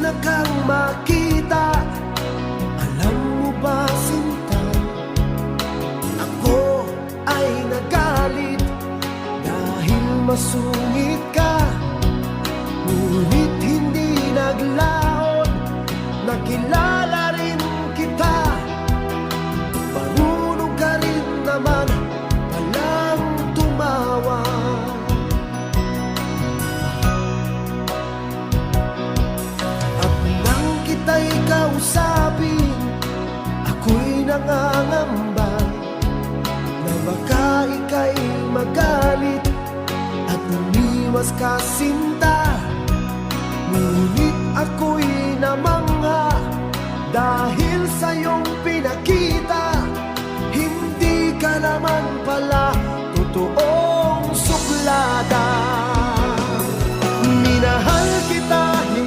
na kang makita. Alam mo ba, sinta, ako ay nagalit dahil masungit ka. Ngunit hindi naglaon, nakilala rin kita. Marunong ka rin naman palang tumawa. At nang kita'y kausapin, ako'y nangangamba na baka ika'y magalit at umiwas ka, sinta. Ngunit ako'y namangha dahil sa iyong pinakita. Hindi ka naman pala